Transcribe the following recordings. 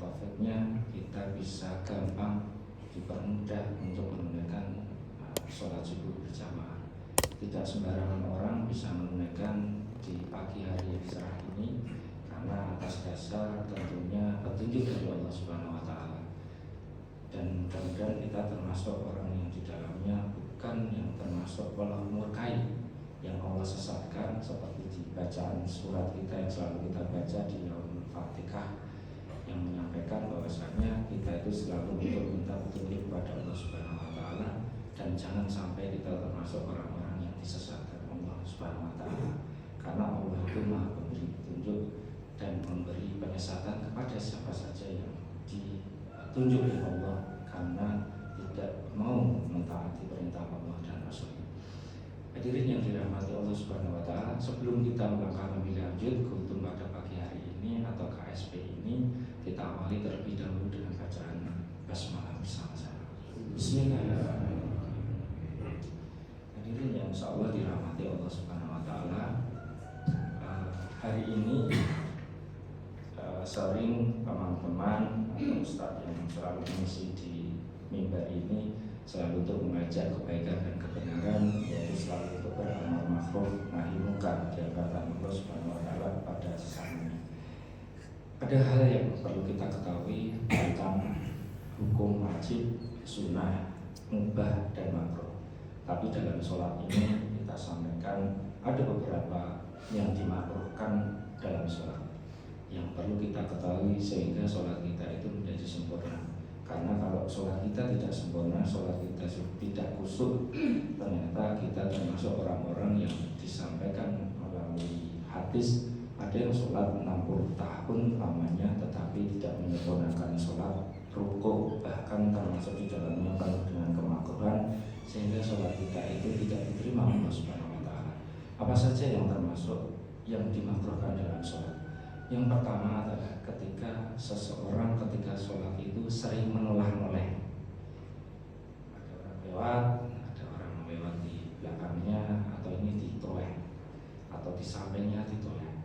taufiknya kita bisa gampang dipermudah untuk menunaikan sholat subuh berjamaah. Tidak sembarangan orang bisa menunaikan di pagi hari yang cerah ini, karena atas dasar tentunya petunjuk dari Allah Subhanahu wa Ta'ala. Dan mudah-mudahan kita termasuk orang yang di dalamnya bukan yang termasuk Allah murkai, yang Allah sesatkan, seperti di bacaan surat kita yang selalu kita baca di Al-Fatihah, yang menyampaikan bahwasanya kita itu selalu untuk minta petunjuk kepada Allah Subhanahu wa Ta'ala, dan jangan sampai kita termasuk orang-orang yang disesatkan Allah Subhanahu wa Ta'ala, karena Allah itu Maha Pemberi petunjuk dan memberi penyesatan kepada siapa saja yang ditunjuk oleh Allah karena tidak mau mentaati perintah Allah dan Rasul. Hadirin yang dirahmati Allah Subhanahu wa Ta'ala, sebelum kita melangkah lebih lanjut untuk pada pagi hari ini atau KSP ini, kita awali terlebih dahulu dengan bacaan basmalah bersama-sama. Bismillahirrahmanirrahim. Hadirin yang insyaallah dirahmati Allah Subhanahu wa Ta'ala, hari ini sering teman-teman atau ustadz yang selalu mengisi di mimbar ini selalu untuk mengajak kebaikan dan kebenaran, yaitu selalu untuk beramar ma'ruf nahi munkar di hadapan Allah Subhanahu wa Ta'ala pada sesamanya. Ada hal yang perlu kita ketahui tentang hukum wajib, sunnah, mubah, dan makruh. Tapi dalam sholat ini kita sampaikan ada beberapa yang dimakruhkan dalam sholat yang perlu kita ketahui sehingga sholat kita itu menjadi sempurna. Karena kalau sholat kita tidak sempurna, sholat kita tidak khusyuk, ternyata kita termasuk orang-orang yang disampaikan melalui hadis, ada yang sholat 60 tahun lamanya tetapi tidak menyempurnakan sholat, rukuk bahkan termasuk di dalamnya penuh dengan kemakruhan, sehingga sholat kita itu tidak diterima Allah Subhanahu wa Ta'ala. Apa saja yang termasuk yang dimakruhkan dalam sholat? Yang pertama adalah ketika seseorang ketika sholat itu sering menoleh-noleh. Ada orang lewat, ada orang lewat di belakangnya, atau ini ditoleh, atau di sampingnya ditoleh.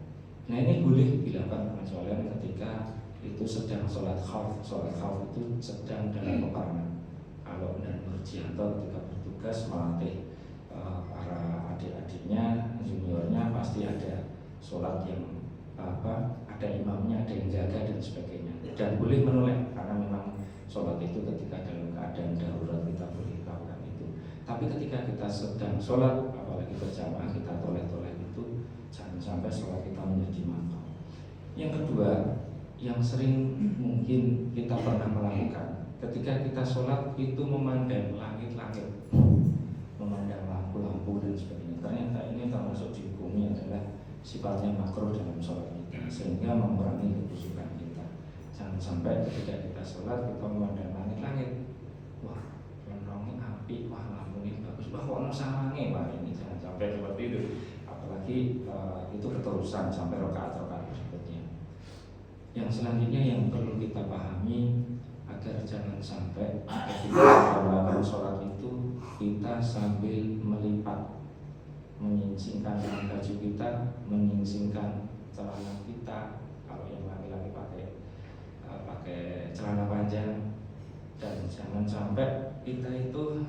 Nah, ini boleh dilakukan pengecualian ketika itu sedang sholat khauf. Sholat khauf itu sedang dalam peperangan. Kalau dan Nurjianto ketika bertugas melatih para adik-adiknya, juniornya, pasti ada sholat yang ada imamnya, ada yang jaga dan sebagainya, dan boleh menoleh karena memang sholat itu ketika dalam keadaan darurat kita boleh lakukan itu. Tapi ketika kita sedang sholat, apalagi berjamaah, kita toleh-toleh itu jangan sampai sholat kita menjadi makruh. Yang kedua, yang sering mungkin kita pernah melakukan ketika kita sholat itu memandang langit-langit, memandang lampu-lampu dan sebagainya. Ternyata ini termasuk dihukumi adalah sifatnya makruh dalam sholat kita, sehingga mengurangi kekhusyukan kita. Jangan sampai ketika kita sholat kita memandang langit-langit, wah penerangan api, wah lampu ini bagus, wah kok samange, wah ini jangan sampai seperti itu. Apalagi itu keterusan sampai rakaat-rakaat berikutnya. Yang selanjutnya yang perlu kita pahami agar jangan sampai ketika melakukan sholat itu kita sambil melipat, menyingsingkan baju kita, menyingsingkan celana kita. Kalau yang laki-laki pakai celana panjang, dan jangan sampai kita itu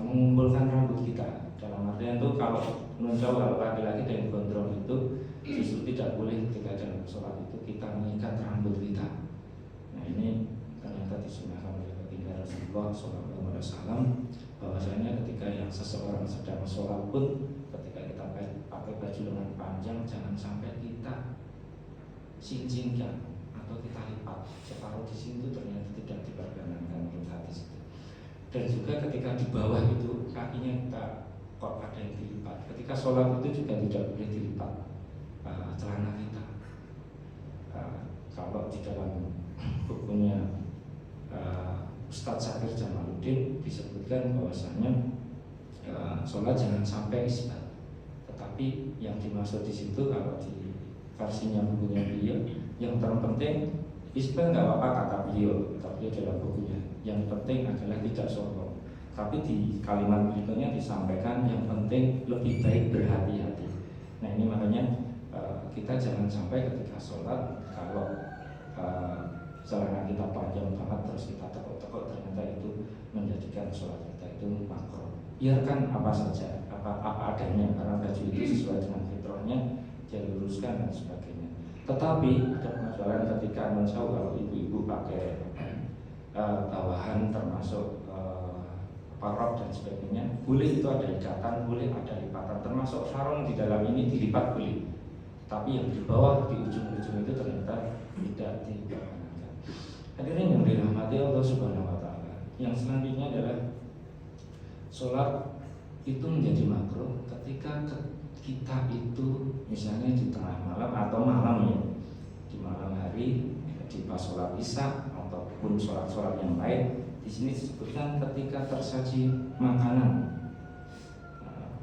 mengumpulkan rambut kita. Dalam artian itu kalau menunjukkan kalau laki-laki dan gondrong itu justru tidak boleh ketika dalam sholat itu kita mengikat rambut kita. Nah, ini ternyata disunahkan oleh baginda Rasulullah SAW, bahwasanya ketika yang seseorang sedang sholat pun ketika kita pakai baju lengan panjang, jangan sampai kita cincingkan atau kita lipat separuh di situ, ternyata tidak diperkenankan menurut hadis itu. Dan juga ketika di bawah itu kakinya kita kok ada yang dilipat. Ketika sholat itu juga tidak boleh dilipat celana kita. Kalau di dalam bukunya Ustadz Syakir Jamaluddin disebutkan bahwasanya sholat jangan sampai isbat. Tetapi yang dimaksud di situ kalau di versinya bukunya beliau, yang terpenting isbat nggak apa-apa kata beliau, tapi dalam bukunya yang penting adalah tidak sombong. Tapi di kalimat berikutnya disampaikan yang penting lebih baik berhati-hati. Nah, ini makanya kita jangan sampai ketika sholat kalau celana kita panjang banget terus kita tekuk-tekuk, ternyata itu menjadikan sholat kita itu makruh. Biarkan apa saja, apa adanya, karena baju itu sesuai dengan fitrahnya, dia luruskan dan sebagainya. Tetapi ada permasalahan ketika kalau ibu-ibu pakai bawahan termasuk rok dan sebagainya, boleh itu ada ikatan, boleh ada lipatan, termasuk sarung di dalam ini dilipat boleh. Tapi yang di bawah di ujung-ujung itu ternyata tidak diperkenankan. Hadirin yang dirahmati Allah Subhanahu wa taala. Yang selanjutnya adalah sholat itu menjadi makruh ketika kita itu misalnya di tengah malam atau malam ya, di malam hari, di pas sholat isya ataupun sholat-sholat yang lain. Di sini disebutkan ketika tersaji makanan.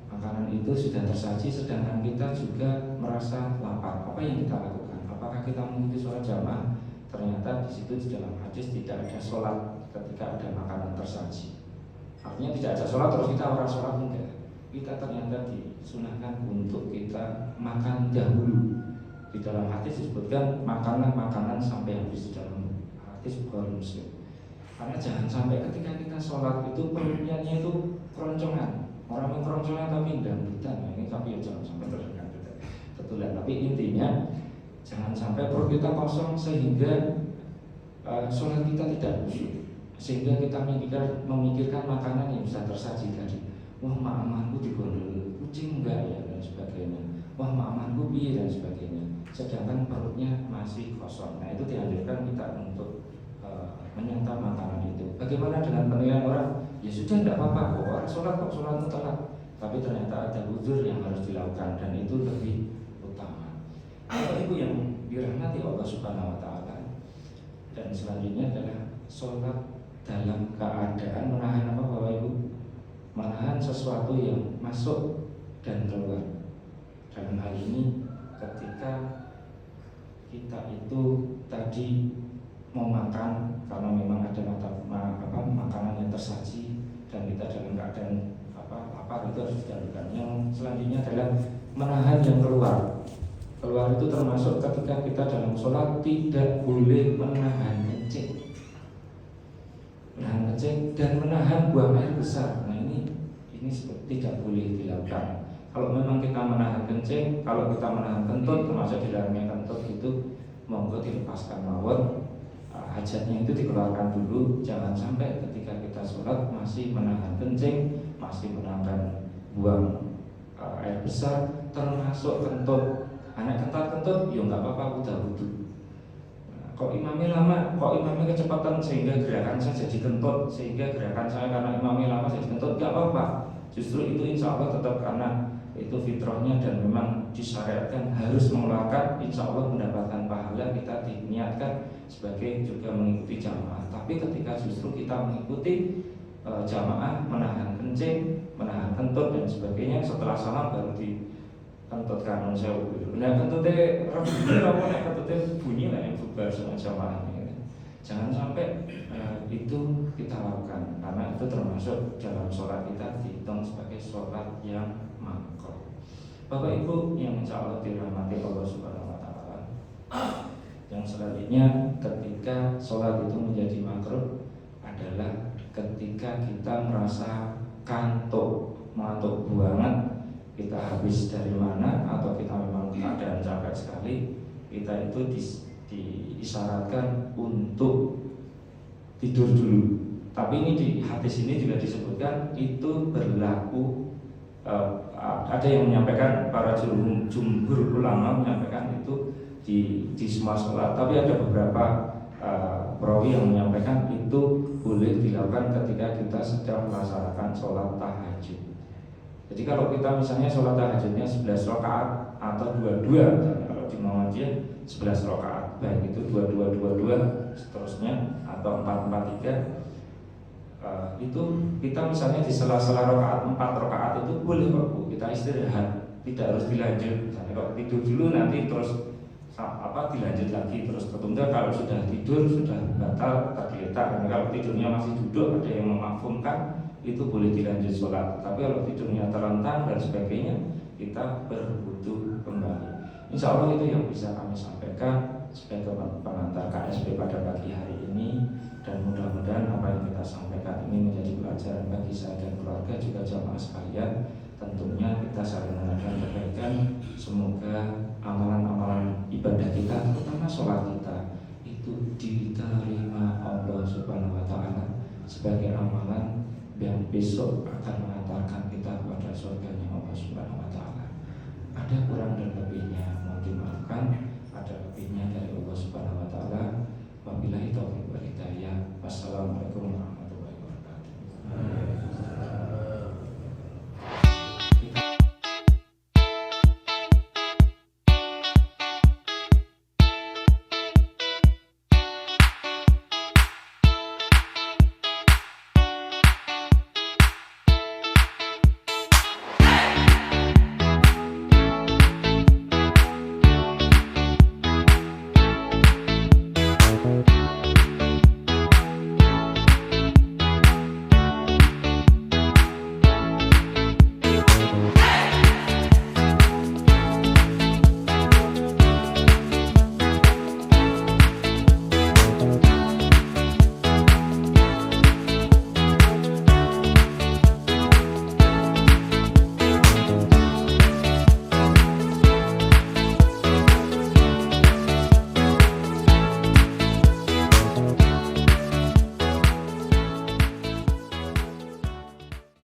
Makanan itu sudah tersaji sedangkan kita juga merasa lapar. Apa yang kita lakukan? Apakah kita mengikuti sholat jamaah? Ternyata di situ di dalam hadis tidak ada sholat ketika ada makanan tersaji. Artinya tidak ada sholat terus kita orang sholat, enggak. Kita ternyata disunahkan untuk kita makan dahulu. Di dalam hadis disebutkan makanan sampai habis. Di dalam hadis Bukhari Muslim. Karena jangan sampai ketika kita sholat itu perutnya itu keroncongan. Orang yang keroncongan tapi dangdutan. Nah, ini tapi ya jangan sampai terdengar betulan. Tapi intinya jangan sampai perut kita kosong sehingga sholat kita tidak khusyuk, sehingga kita memikirkan makanan yang bisa tersaji tadi. Wah, makamanku digondol kucing enggak ya, dan sebagainya. Wah, makamanku piye dan sebagainya. Sedangkan perutnya masih kosong. Nah, itu dianjurkan kita untuk menyantap makanan itu. Bagaimana dengan penilaian orang? Ya sudah, tidak apa-apa kok, orang sholat telat. Tapi ternyata ada uzur yang harus dilakukan dan itu lebih utama. Bapak Ibu yang dirahmati Allah Subhanahu wa taala. Dan selanjutnya adalah sholat dalam keadaan menahan apa Bapak Ibu? Menahan sesuatu yang masuk dan keluar. Dalam hal ini ketika kita itu tadi mau makan karena memang ada makanan yang tersaji dan kita dalam keadaan lapar, itu harus dilakukan. Yang selanjutnya adalah menahan yang keluar. Keluar itu termasuk ketika kita dalam sholat tidak boleh menahan kencing. Menahan kencing dan menahan buang air besar. Nah ini tidak boleh dilakukan. Kalau memang kita menahan kencing, kalau kita menahan kentut, termasuk di dalamnya kentut itu monggo dilepaskan mawon. Hajatnya itu dikeluarkan dulu. Jangan sampai ketika kita sholat masih menahan kencing, masih menahan buang air besar, termasuk kentut. Anak kentut, ya nggak apa-apa, udah wudhu. Kok imamnya lama, kok imamnya kecepatan sehingga gerakan saya jadi kentut, sehingga gerakan saya karena imamnya lama jadi kentut, nggak apa-apa. Justru itu insya Allah tetap karena itu fitrahnya dan memang disyariatkan harus mengeluarkan, insya Allah mendapatkan pahala. Kita diniatkan sebagai juga mengikuti jamaah. Tapi ketika justru kita mengikuti jamaah, menahan kencing, menahan kentut dan sebagainya, setelah salam baru dikentutkan sewu. Nah kentutnya bunyi lah yang bubar sama jamaah. Jangan sampai itu kita lakukan, karena itu termasuk dalam sholat kita dihitung sebagai sholat yang makruh. Bapak Ibu yang insya Allah dirahmati Allah Subhanahu wa taala. Yang selanjutnya ketika sholat itu menjadi makruh adalah ketika kita merasa ngantuk banget, kita habis dari mana atau kita memang keadaan capek sekali, kita itu diisyaratkan untuk tidur dulu. Tapi ini di hadis ini juga disebutkan itu berlaku. Ada yang menyampaikan, para jumhur ulama menyampaikan itu di semua sholat. Tapi ada beberapa perawi yang menyampaikan itu boleh dilakukan ketika kita sedang melaksanakan sholat tahajud. Jadi kalau kita misalnya sholat tahajudnya 11 rakaat atau 22, kalau di Muhammadiyah 11 rakaat, baik itu 22 seterusnya atau 443, itu kita misalnya di sela-sela rakaat 4 rakaat itu boleh kok Bu, kita istirahat, tidak harus dilanjut. Misalnya kalau tidur dulu nanti terus dilanjut lagi terus ketunda. Kalau sudah tidur sudah batal tergeletak. Kalau tidurnya masih duduk, ada yang memakfumkan, itu boleh dilanjut sholat. Tapi kalau tidurnya terlentang dan sebagainya, kita berwudu kembali. Insya Allah itu yang bisa kami sampaikan sebagai pengantar KSP pada pagi hari ini, dan mudah-mudahan apa yang kita sampaikan ini menjadi pelajaran bagi saya dan keluarga juga jamaah sekalian. Tentunya kita saling mengadakan kebaikan. Semoga amalan-amalan ibadah kita, terutama sholat kita, itu diterima Allah Subhanahu wa Ta'ala sebagai amalan yang besok akan mengantarkan kita kepada surganya Allah Subhanahu wa Ta'ala. Ada kurang